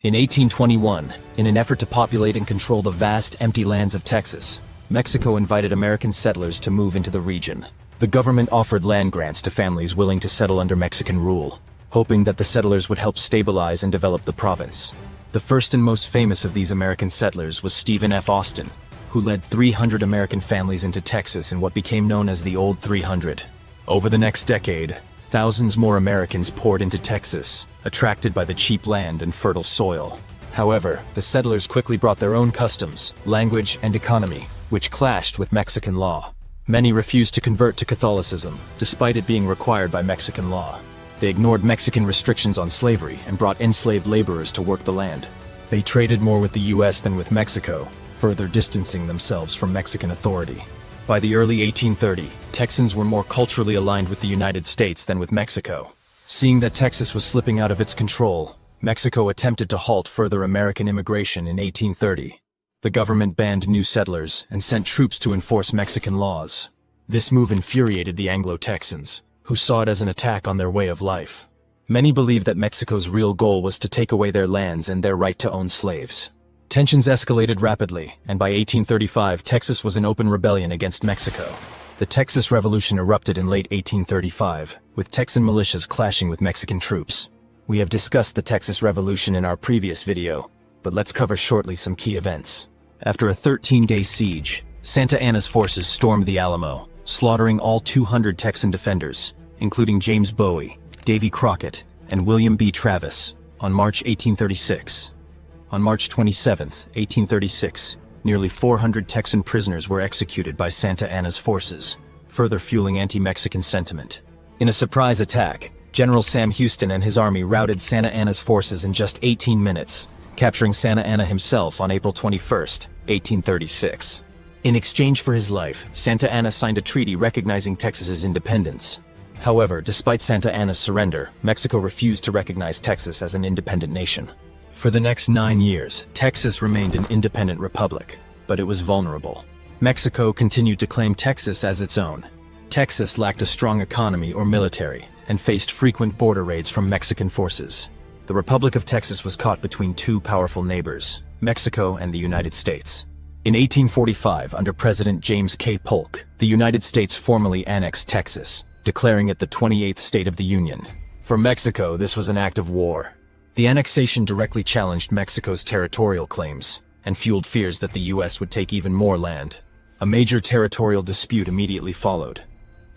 In 1821, in an effort to populate and control the vast, empty lands of Texas, Mexico invited American settlers to move into the region. The government offered land grants to families willing to settle under Mexican rule, hoping that the settlers would help stabilize and develop the province. The first and most famous of these American settlers was Stephen F. Austin, who led 300 American families into Texas in what became known as the Old 300. Over the next decade, thousands more Americans poured into Texas, attracted by the cheap land and fertile soil. However, the settlers quickly brought their own customs, language, and economy, which clashed with Mexican law. Many refused to convert to Catholicism, despite it being required by Mexican law. They ignored Mexican restrictions on slavery and brought enslaved laborers to work the land. They traded more with the U.S. than with Mexico, further distancing themselves from Mexican authority. By the early 1830s, Texans were more culturally aligned with the United States than with Mexico. Seeing that Texas was slipping out of its control, Mexico attempted to halt further American immigration in 1830. The government banned new settlers and sent troops to enforce Mexican laws. This move infuriated the Anglo-Texans, who saw it as an attack on their way of life. Many believed that Mexico's real goal was to take away their lands and their right to own slaves. Tensions escalated rapidly, and by 1835, Texas was in open rebellion against Mexico. The Texas Revolution erupted in late 1835, with Texan militias clashing with Mexican troops. We have discussed the Texas Revolution in our previous video, but let's cover shortly some key events. After a 13-day siege, Santa Anna's forces stormed the Alamo, slaughtering all 200 Texan defenders, including James Bowie, Davy Crockett, and William B. Travis, on March 1836. On March 27, 1836, nearly 400 Texan prisoners were executed by Santa Anna's forces, further fueling anti-Mexican sentiment. In a surprise attack, General Sam Houston and his army routed Santa Anna's forces in just 18 minutes, capturing Santa Anna himself on April 21, 1836. In exchange for his life, Santa Anna signed a treaty recognizing Texas's independence. However, despite Santa Anna's surrender, Mexico refused to recognize Texas as an independent nation. For the next 9 years, Texas remained an independent republic, but it was vulnerable. Mexico continued to claim Texas as its own. Texas lacked a strong economy or military, and faced frequent border raids from Mexican forces. The Republic of Texas was caught between two powerful neighbors, Mexico and the United States. In 1845, under President James K. Polk, the United States formally annexed Texas, declaring it the 28th state of the Union. For Mexico, this was an act of war. The annexation directly challenged Mexico's territorial claims, and fueled fears that the U.S. would take even more land. A major territorial dispute immediately followed.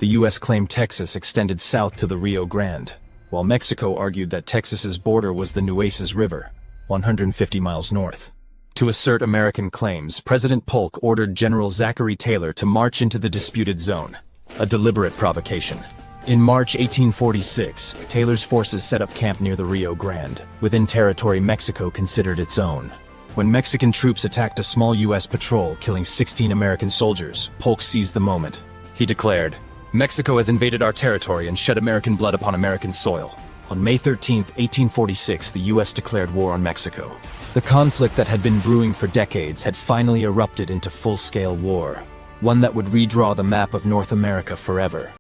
The U.S. claimed Texas extended south to the Rio Grande, while Mexico argued that Texas's border was the Nueces River, 150 miles north. To assert American claims, President Polk ordered General Zachary Taylor to march into the disputed zone, a deliberate provocation. In March 1846, Taylor's forces set up camp near the Rio Grande, within territory Mexico considered its own. When Mexican troops attacked a small U.S. patrol, killing 16 American soldiers, Polk seized the moment. He declared, "Mexico has invaded our territory and shed American blood upon American soil." On May 13, 1846, the U.S. declared war on Mexico. The conflict that had been brewing for decades had finally erupted into full-scale war, one that would redraw the map of North America forever.